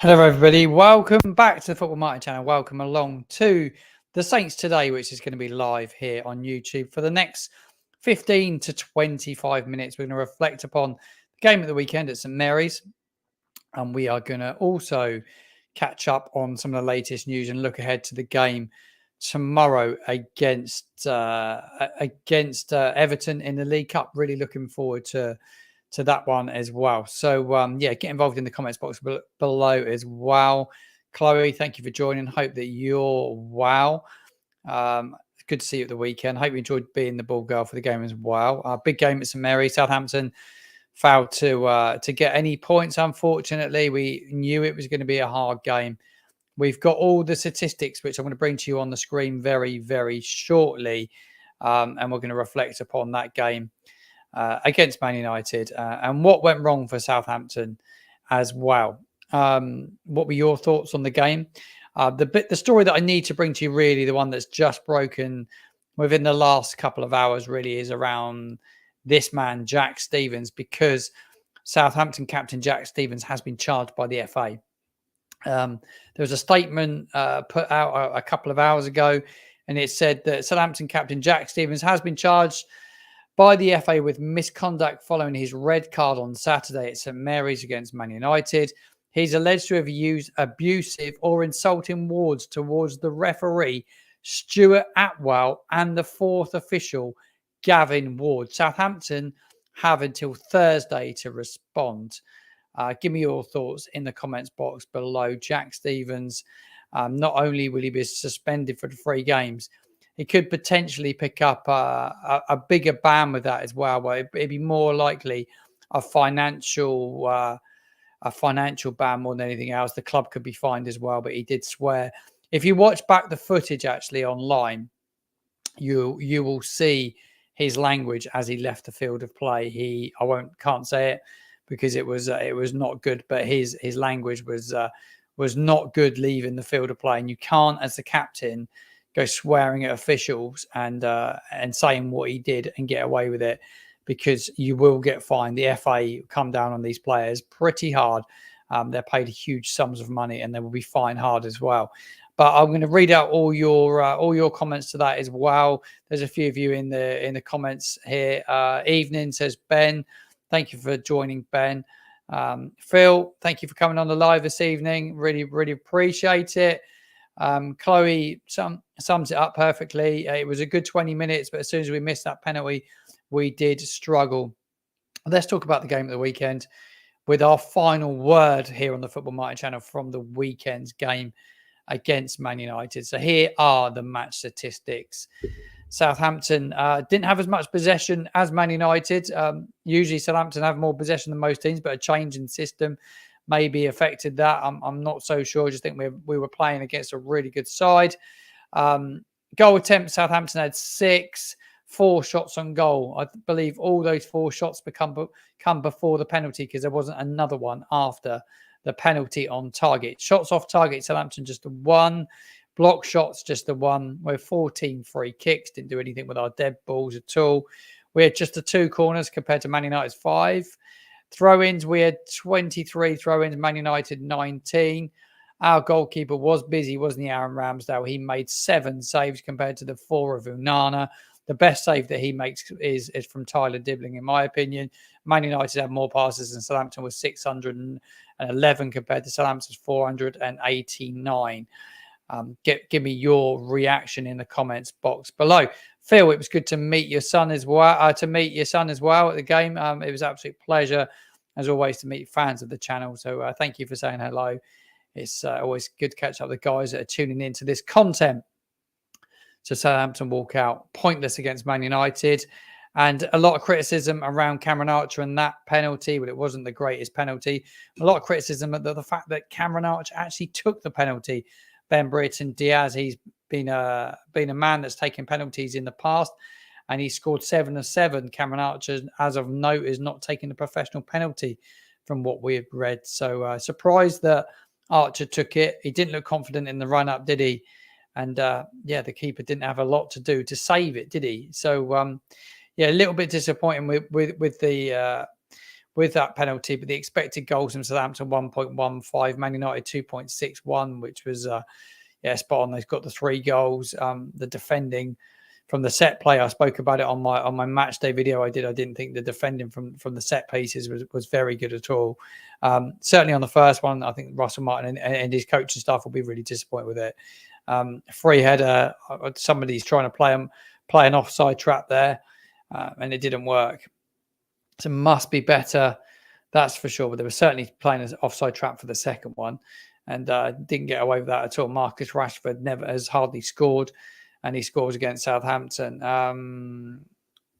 Hello, everybody. Welcome back to the FootballMartin channel. Welcome along to the Saints Today, which is going to be live here on YouTube for the next 15 to 25 minutes. We're going to reflect upon the game of the weekend at St Mary's, and we are going to also catch up on some of the latest news and look ahead to the game tomorrow against Everton in the League Cup. Really looking forward to that one as well. So, get involved in the comments box below as well. Chloe, thank you for joining. Hope that you're well. Good to see you at the weekend. Hope you enjoyed being the ball girl for the game as well. Big game at St Mary's. Southampton failed to get any points, unfortunately. We knew it was going to be a hard game. We've got all the statistics, which I'm going to bring to you on the screen very, very shortly. And we're going to reflect upon that game against Man United and what went wrong for Southampton as well. What were your thoughts on the game? The story that I need to bring to you, really, the one that's just broken within the last couple of hours, really, is around this man, Jack Stevens, because Southampton captain Jack Stevens has been charged by the FA. There was a statement put out a couple of hours ago, and it said that Southampton captain Jack Stevens has been charged by the FA with misconduct following his red card on Saturday at St Mary's against Man United. He's alleged to have used abusive or insulting words towards the referee, Stuart Atwell, and the fourth official, Gavin Ward. Southampton have until Thursday to respond. Give me your thoughts in the comments box below. Jack Stevens, not only will he be suspended for the 3 games, he could potentially pick up a bigger ban with that as well. But it'd be more likely a financial ban more than anything else. The club could be fined as well, but he did swear. If you watch back the footage actually online, you will see his language as he left the field of play. Can't say it because it was not good, but his language was not good leaving the field of play, and you can't, as the captain, go swearing at officials and saying what he did and get away with it, because you will get fined. The FA come down on these players pretty hard. They're paid huge sums of money and they will be fined hard as well. But I'm going to read out all your comments to that as well. There's a few of you in the comments here. Evening, says Ben. Thank you for joining, Ben. Phil, thank you for coming on the live this evening. Really, really appreciate it. Chloe sums it up perfectly. It was a good 20 minutes, but as soon as we missed that penalty, we did struggle. Let's talk about the game of the weekend with our final word here on the FootballMartin channel from the weekend's game against Man United. So here are the match statistics. Southampton didn't have as much possession as Man United. Usually Southampton have more possession than most teams, but a change in system maybe affected that. I'm not so sure. I just think we were playing against a really good side. Goal attempts, Southampton had 6, 4 shots on goal. I believe all those 4 shots come before the penalty, because there wasn't another one after the penalty on target. Shots off target, Southampton just the 1. Block shots, just the 1. We're 14 free kicks. Didn't do anything with our dead balls at all. We had just the 2 corners compared to Man United's 5. Throw-ins, we had 23 throw-ins, Man United 19. Our goalkeeper was busy, wasn't he, Aaron Ramsdale? He made 7 saves compared to the 4 of Unana. The best save that he makes is from Tyler Dibbling, in my opinion. Man United had more passes than Southampton, was 611 compared to Southampton's 489. Give me your reaction in the comments box below. Phil, it was good to meet your son as well. At the game. It was an absolute pleasure, as always, to meet fans of the channel. So thank you for saying hello. It's always good to catch up with the guys that are tuning into this content. So Southampton walk out pointless against Man United, and a lot of criticism around Cameron Archer and that penalty, but it wasn't the greatest penalty. A lot of criticism at the fact that Cameron Archer actually took the penalty. Ben Britton Diaz, he's been a man that's taken penalties in the past, and he scored 7 of 7. Cameron Archer, as of note, is not taking a professional penalty from what we've read. So surprised that Archer took it. He didn't look confident in the run-up, did he? And the keeper didn't have a lot to do to save it, did he? So a little bit disappointing with with that penalty, but the expected goals from Southampton 1.15, Man United 2.61, which was spot on. They've got the 3 goals. The defending from the set play, I spoke about it on my match day video. I didn't think the defending from the set pieces was very good at all. Certainly on the first one, I think Russell Martin and his coaching staff will be really disappointed with it. Free header, somebody's trying to play an offside trap there, and it didn't work. So must be better, that's for sure. But they were certainly playing an offside trap for the second one, and didn't get away with that at all. Marcus Rashford has hardly scored, and he scores against Southampton.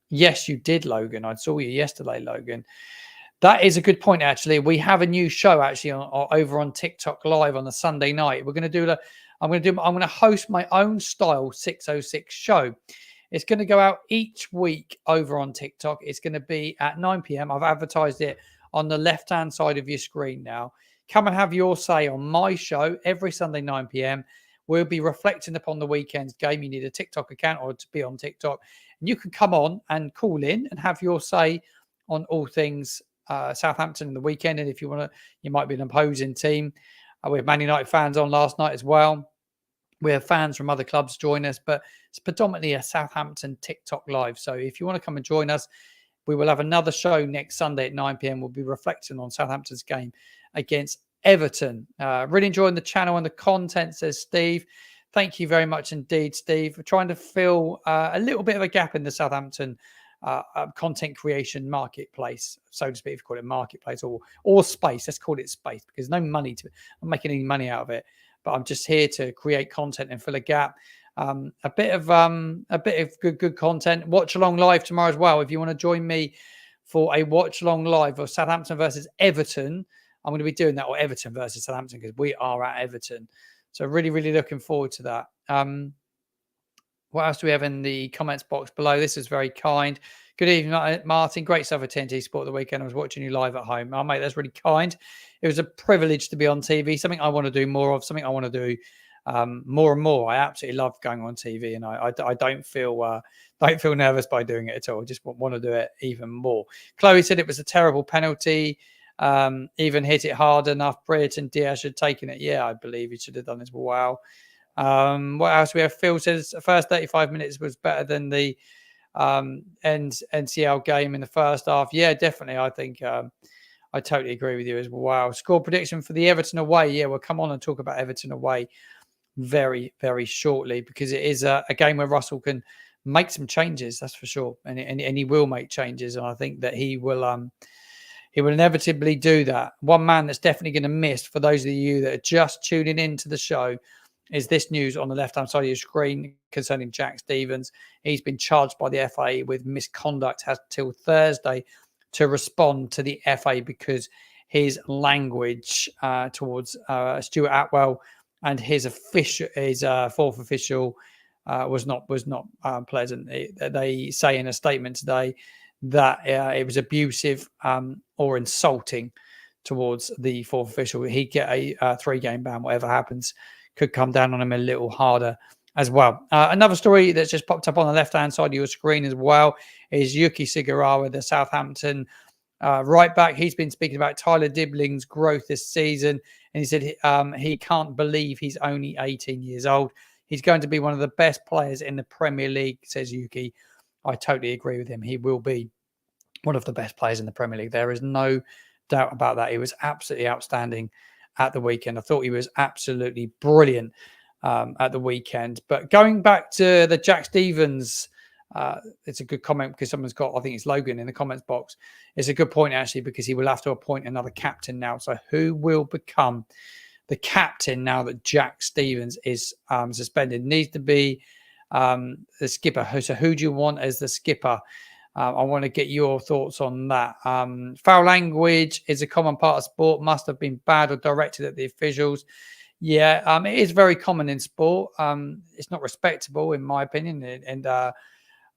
Yes, you did, Logan. I saw you yesterday, Logan. That is a good point, actually. We have a new show actually over on TikTok Live on a Sunday night. I'm going to host my own style 606 show. It's going to go out each week over on TikTok. It's going to be at 9 p.m. I've advertised it on the left-hand side of your screen now. Come and have your say on my show every Sunday, 9 p.m. We'll be reflecting upon the weekend's game. You need a TikTok account or to be on TikTok. And you can come on and call in and have your say on all things Southampton in the weekend. And if you want to, you might be an opposing team. We have Man United fans on last night as well. We have fans from other clubs join us, but it's predominantly a Southampton TikTok Live. So if you want to come and join us, we will have another show next Sunday at 9 p.m. We'll be reflecting on Southampton's game against Everton. Really enjoying the channel and the content, says Steve. Thank you very much indeed, Steve. We're trying to fill a little bit of a gap in the Southampton content creation marketplace, so to speak, if you call it marketplace or space. Let's call it space, because I'm not making any money out of it. But I'm just here to create content and fill a gap. A bit of good content. Watch along live tomorrow as well. If you want to join me for a watch along live of Southampton versus Everton, I'm going to be doing that, or Everton versus Southampton, because we are at Everton. So really, really looking forward to that. What else do we have in the comments box below? This is very kind. Good evening, Martin. Great stuff at TNT Sport the weekend. I was watching you live at home. Oh, mate, that's really kind. It was a privilege to be on TV, something I want to do more of, something I want to do more and more. I absolutely love going on TV, and I don't feel nervous by doing it at all. I just want to do it even more. Chloe said it was a terrible penalty. Even hit it hard enough. Brereton Diaz should have taken it. Yeah, I believe he should have done as well. What else we have? Phil says the first 35 minutes was better than the NCL game in the first half. Yeah, definitely. I think I totally agree with you as well. Score prediction for the Everton away. Yeah, we'll come on and talk about Everton away very, very shortly, because it is a game where Russell can make some changes, that's for sure. And he will make changes. And I think that he will inevitably do that. One man that's definitely going to miss, for those of you that are just tuning into the show, is this news on the left-hand side of your screen concerning Jack Stevens. He's been charged by the FA with misconduct, has till Thursday to respond to the FA because his language towards Stuart Atwell and his fourth official was not pleasant. They say in a statement today that it was abusive or insulting towards the fourth official. He'd get a 3-game ban. Whatever happens could come down on him a little harder as well. Another story that's just popped up on the left-hand side of your screen as well is Yuki Sigarawa, the Southampton right back. He's been speaking about Tyler Dibling's growth this season, and he said he can't believe he's only 18 years old. He's going to be one of the best players in the Premier League, says Yuki. I totally agree with him. He will be one of the best players in the Premier League. There is no doubt about that. He was absolutely outstanding at the weekend. I thought he was absolutely brilliant at the weekend. But going back to the Jack Stevens, it's a good comment because someone's got, I think it's Logan in the comments box. It's a good point, actually, because he will have to appoint another captain now. So who will become the captain now that Jack Stevens is suspended? Needs to be the skipper. So who do you want as the skipper? I want to get your thoughts on that. Foul language is a common part of sport. Must have been bad or directed at the officials. Yeah, it is very common in sport. It's not respectable, in my opinion. And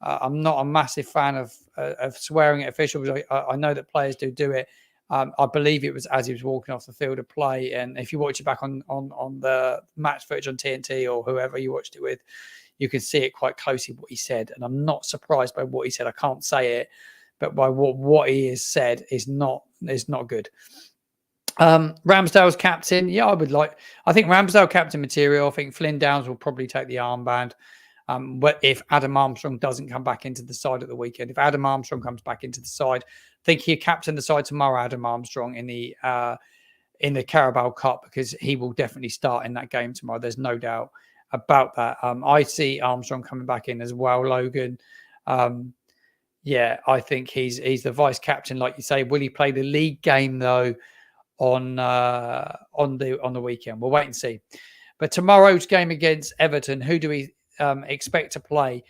I'm not a massive fan of swearing at officials. I know that players do it. I believe it was as he was walking off the field of play. And if you watch it back on the match footage on TNT or whoever you watched it with, you can see it quite closely what he said. And I'm not surprised by what he said. I can't say it, but by what he has said is not good. Ramsdale's captain. Yeah, I think Ramsdale captain material. I think Flynn Downs will probably take the armband. But if Adam Armstrong doesn't come back into the side at the weekend, if Adam Armstrong comes back into the side, I think he'll captain the side tomorrow, Adam Armstrong, in the Carabao Cup, because he will definitely start in that game tomorrow. There's no doubt about that. I see Armstrong coming back in as well, Logan. Yeah, I think he's the vice captain, like you say. Will he play the league game though on the weekend? We'll wait and see. But tomorrow's game against Everton, who do we expect to play?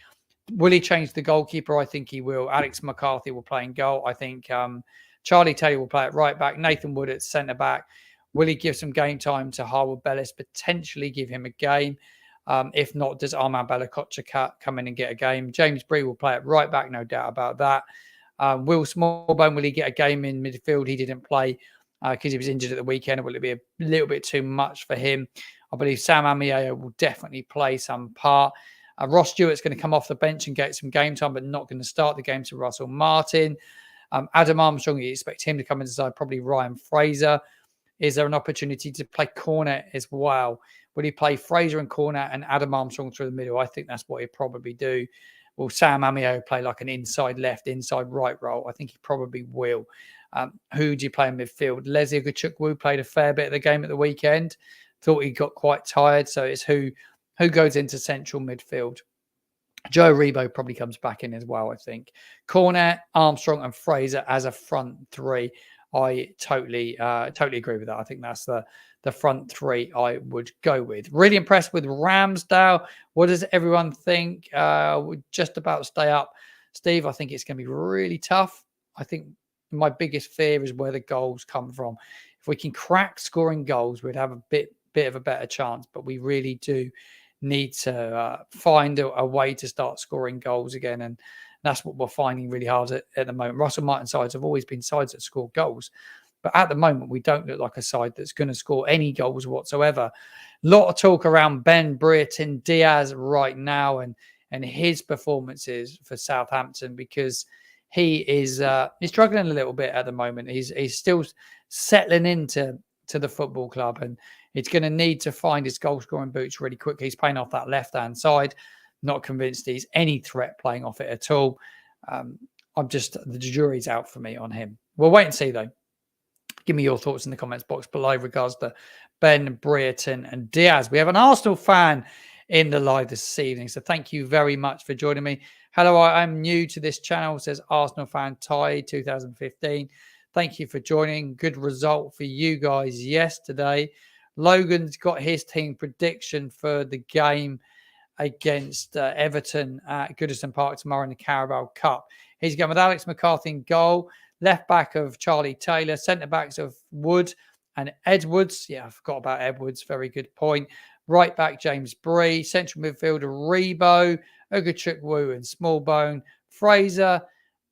Will he change the goalkeeper? I think he will. Alex McCarthy will play in goal. I think Charlie Taylor will play at right back. Nathan Wood at centre back. Will he give some game time to Harwood Bellis? Potentially give him a game. If not, does Armand Bella-Kotchap come in and get a game? James Bree will play at right back, no doubt about that. Will Smallbone, will he get a game in midfield? He didn't play because he was injured at the weekend. Will it be a little bit too much for him? I believe Sam Amieo will definitely play some part. Ross Stewart's going to come off the bench and get some game time, but not going to start the game to Russell Martin. Adam Armstrong, you expect him to come inside, probably Ryan Fraser. Is there an opportunity to play Cornet as well? Will he play Fraser and Cornet and Adam Armstrong through the middle? I think that's what he'll probably do. Will Sam Amieo play like an inside left, inside right role? I think he probably will. Who do you play in midfield? Leslie Ogachukwu played a fair bit of the game at the weekend. Thought he got quite tired, so it's who goes into central midfield. Joe Rebo probably comes back in as well, I think. Cornet, Armstrong and Fraser as a front three. I totally agree with that. I think that's the front three I would go with. Really impressed with Ramsdale. What does everyone think? We'll just about stay up. Steve, I think it's going to be really tough. I think my biggest fear is where the goals come from. If we can crack scoring goals, we'd have a bit of a better chance, but we really do need to find a way to start scoring goals again, and that's what we're finding really hard at the moment. Russell Martin sides have always been sides that score goals, but at the moment we don't look like a side that's going to score any goals whatsoever. A lot of talk around Ben Brereton Diaz right now and his performances for Southampton, because he is he's struggling a little bit at the moment. He's still settling into the football club, and it's going to need to find his goal scoring boots really quickly. He's playing off that left hand side. Not convinced he's any threat playing off it at all. The jury's out for me on him. We'll wait and see though. Give me your thoughts in the comments box below regards to Ben Brereton and Diaz. We have an Arsenal fan in the live this evening, so thank you very much for joining me. Hello, I'm new to this channel, says Arsenal fan Ty 2015. Thank you for joining. Good result for you guys yesterday. Logan's got his team prediction for the game against Everton at Goodison Park tomorrow in the Carabao Cup. He's going with Alex McCarthy in goal, left back of Charlie Taylor, centre backs of Wood and Edwards. Yeah, I forgot about Edwards. Very good point. Right back James Bree, central midfielder Rebo, Ogachukwu and Smallbone, Fraser,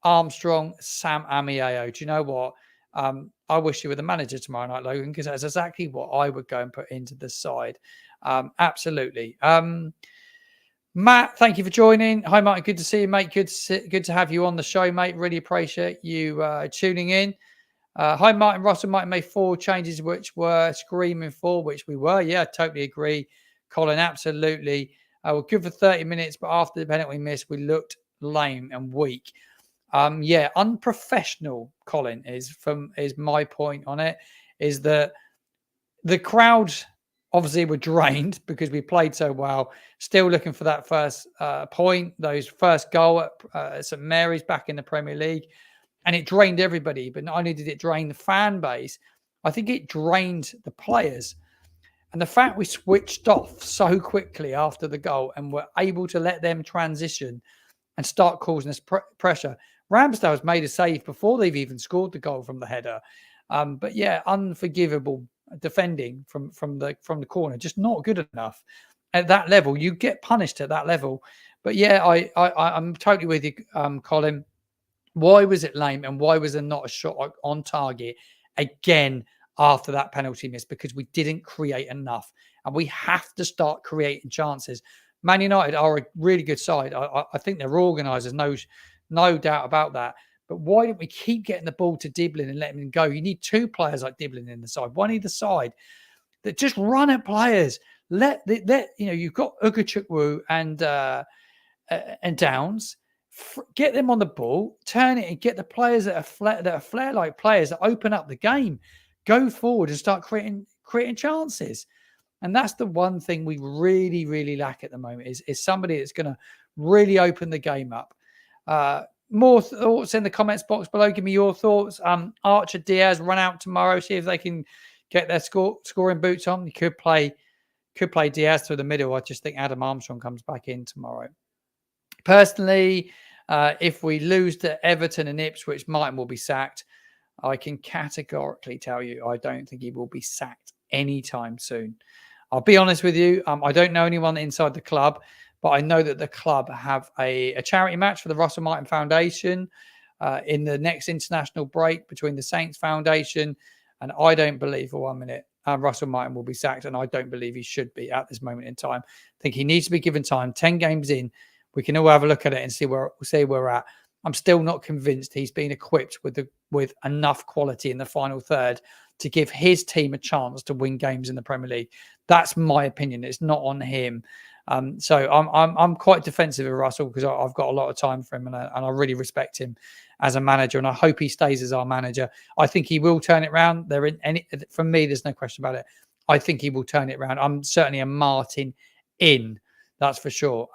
Armstrong, Sam Amieo. Do you know what? I wish you were the manager tomorrow night, Logan, because that's exactly what I would go and put into the side. Absolutely. Matt, thank you for joining. Hi, Martin. Good to see you, mate. Good to have you on the show, mate. Really appreciate you tuning in. Hi, Martin. Russell Martin made 4 changes, which were screaming for, which we were. Yeah, totally agree. Colin, absolutely. We're good for 30 minutes, but after the penalty miss, we looked lame and weak. Yeah, unprofessional, Colin, is my point on it, is that the crowd obviously were drained because we played so well, still looking for that first point, those first goal at St Mary's back in the Premier League, and it drained everybody. But not only did it drain the fan base, I think it drained the players. And the fact we switched off so quickly after the goal and were able to let them transition and start causing us pressure. Ramsdale's made a save before they've even scored the goal from the header. But yeah, unforgivable defending from the corner, just not good enough at that level. You get punished at that level. But yeah, I'm totally with you, Colin. Why was it lame, and why was there not a shot on target again after that penalty miss? Because we didn't create enough, and we have to start creating chances. Man United are a really good side. I think they're organised. There's no doubt about that. But why don't we keep getting the ball to Diblin and let him go? You need 2 players like Diblin in the side, one either side, that just run at players. You've got Ugachukwu and Downs. Get them on the ball, turn it, and get the players that are flare-like players that open up the game. Go forward and start creating chances. And that's the one thing we really, really lack at the moment is somebody that's going to really open the game up. More thoughts in the comments box below. Give me your thoughts. Archer Diaz run out tomorrow. See if they can get their scoring boots on. You could play Diaz through the middle. I just think Adam Armstrong comes back in tomorrow. Personally, if we lose to Everton and Ipswich, Martin will be sacked. I can categorically tell you I don't think he will be sacked anytime soon. I'll be honest with you. I don't know anyone inside the club, but I know that the club have a charity match for the Russell Martin Foundation in the next international break between the Saints Foundation. And I don't believe for 1 minute Russell Martin will be sacked. And I don't believe he should be at this moment in time. I think he needs to be given time. 10 games in, we can all have a look at it and see where we're at. I'm still not convinced he's been equipped with enough quality in the final third to give his team a chance to win games in the Premier League. That's my opinion. It's not on him. So I'm quite defensive of Russell because I've got a lot of time for him and I really respect him as a manager, and I hope he stays as our manager. I think he will turn it around. For me, there's no question about it. I think he will turn it around. I'm certainly a Martin in, that's for sure.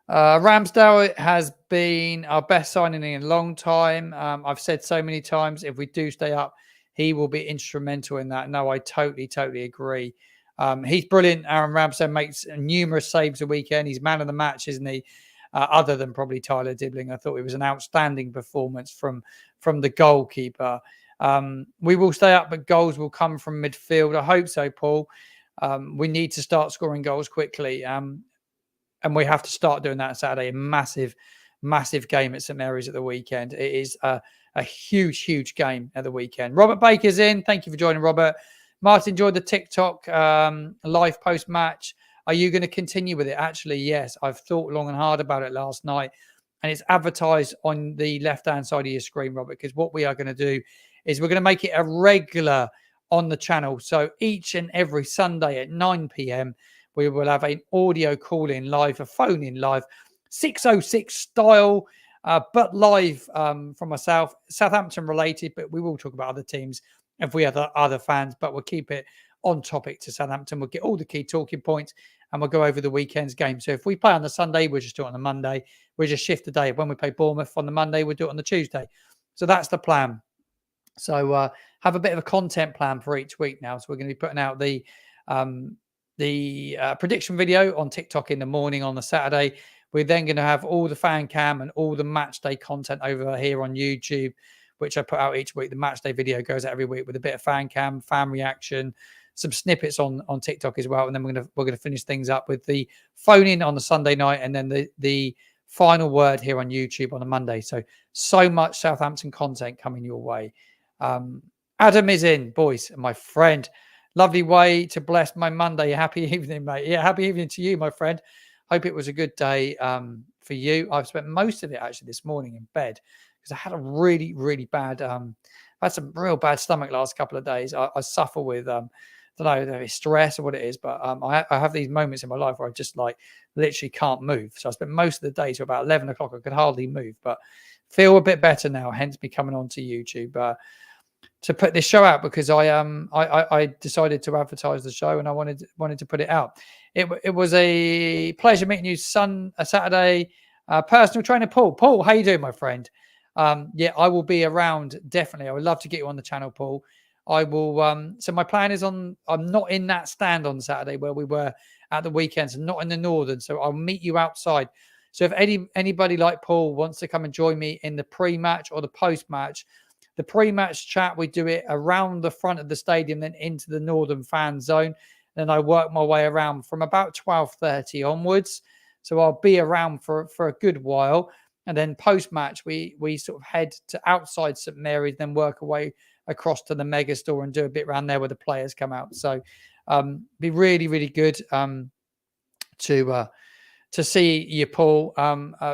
Ramsdale has been our best signing in a long time. I've said so many times, if we do stay up, he will be instrumental in that. No, I totally agree. He's brilliant. Aaron Ramsdale makes numerous saves a weekend. He's man of the match, isn't he? Other than probably Tyler Dibbling. I thought it was an outstanding performance from the goalkeeper. We will stay up, but goals will come from midfield. I hope so, Paul. We need to start scoring goals quickly. And we have to start doing that on Saturday. A massive game at St Mary's at the weekend. It is a huge game at the weekend. Robert Baker's in. Thank you for joining, Robert. Martin, enjoyed the TikTok live post-match. Are you going to continue with it? Actually, yes. I've thought long and hard about it last night. And it's advertised on the left-hand side of your screen, Robert, because what we are going to do is we're going to make it a regular on the channel. So each and every Sunday at 9 p.m., we will have an audio call-in live, a phone-in live, 606 style, but live from myself, Southampton related, but we will talk about other teams if we have other fans, but we'll keep it on topic to Southampton. We'll get all the key talking points and we'll go over the weekend's game. So if we play on the Sunday, we'll just do it on the Monday. We'll just shift the day. When we play Bournemouth on the Monday, we'll do it on the Tuesday. So that's the plan. So have a bit of a content plan for each week now. So we're going to be putting out the prediction video on TikTok in the morning on the Saturday. We're then going to have all the fan cam and all the match day content over here on YouTube, which I put out each week. The match day video goes out every week with a bit of fan cam, fan reaction, some snippets on TikTok as well. And then we're going to finish things up with the phone in on the Sunday night and then the final word here on YouTube on a Monday. So much Southampton content coming your way. Adam is in, boys, my friend. Lovely way to bless my Monday. Happy evening, mate. Yeah, happy evening to you, my friend. Hope it was a good day for you. I've spent most of it actually this morning in bed because I had a really bad, had some real bad stomach last couple of days. I suffer with, I don't know, stress or what it is, but I have these moments in my life where I just like literally can't move. So I spent most of the day to about 11 o'clock. I could hardly move, but feel a bit better now. Hence me coming on to YouTube. To put this show out because I decided to advertise the show and I wanted to put it out. It was a pleasure meeting you, Saturday. Personal trainer Paul. Paul, how you doing, my friend? Yeah, I will be around definitely. I would love to get you on the channel, Paul. I will. So my plan is I'm not in that stand on Saturday where we were at the weekends, and not in the Northern. So I'll meet you outside. So if anybody like Paul wants to come and join me in the pre-match or the post-match. The pre-match chat, we do it around the front of the stadium, then into the Northern fan zone. Then I work my way around from about 12:30 onwards. So I'll be around for a good while. And then post-match, we sort of head to outside St Mary's, then work away across to the mega store and do a bit around there where the players come out. So be really good to to see you, Paul.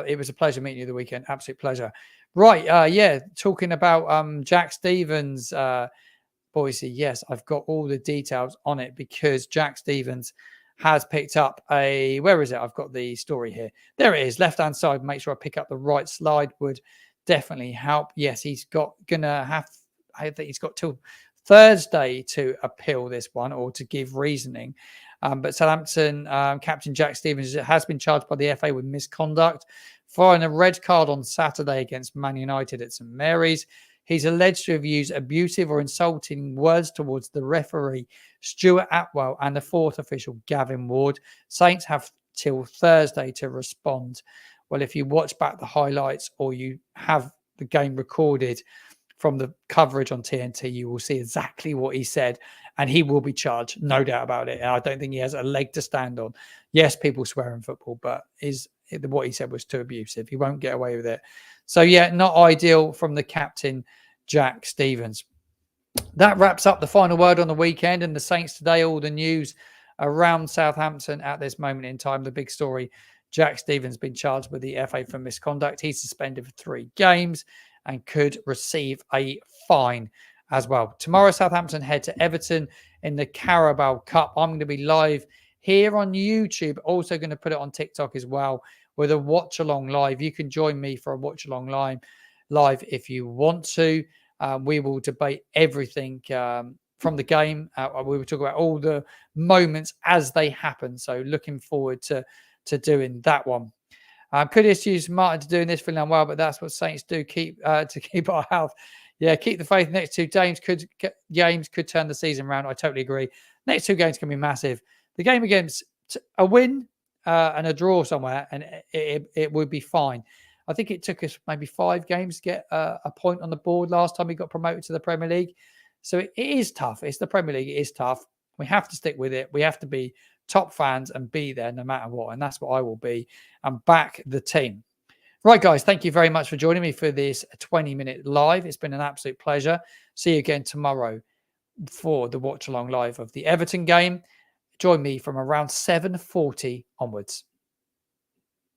It was a pleasure meeting you the weekend. Absolute pleasure. Right. Yeah. Talking about Jack Stevens, Boise. Yes, I've got all the details on it because Jack Stevens has picked up a. Where is it? I've got the story here. There it is. Left hand side. Make sure I pick up the right slide. Would definitely help. Yes, he's gonna have. I think he's got till Thursday to appeal this one or to give reasoning. But Southampton captain Jack Stevens has been charged by the FA with misconduct, following a red card on Saturday against Man United at St Mary's. He's alleged to have used abusive or insulting words towards the referee, Stuart Atwell, and the fourth official, Gavin Ward. Saints have till Thursday to respond. Well, if you watch back the highlights or you have the game recorded from the coverage on TNT, you will see exactly what he said, and he will be charged, no doubt about it. I don't think he has a leg to stand on. Yes, people swear in football, but what he said was too abusive. He won't get away with it. So, yeah, not ideal from the captain, Jack Stevens. That wraps up the final word on the weekend and the Saints today. All the news around Southampton at this moment in time. The big story, Jack Stevens been charged with the FA for misconduct. He's suspended for 3 games and could receive a fine as well. Tomorrow, Southampton head to Everton in the Carabao Cup. I'm going to be live here on YouTube. Also going to put it on TikTok as well with a watch along live. You can join me for a watch along live if you want to. We will debate everything from the game. We will talk about all the moments as they happen. So looking forward to doing that one. Could excuse Martin to doing this, feeling unwell, but that's what Saints do. Keep our health. Yeah, keep the faith. Next 2 games could turn the season around. I totally agree. Next 2 games can be massive. The game against a win and a draw somewhere, and it would be fine. I think it took us maybe 5 games to get a point on the board last time we got promoted to the Premier League. So it is tough. It's the Premier League. It is tough. We have to stick with it. We have to be top fans and be there no matter what. And that's what I will be and back the team. Right, guys, thank you very much for joining me for this 20-minute live. It's been an absolute pleasure. See you again tomorrow for the watch along live of the Everton game. Join me from around 7:40 onwards.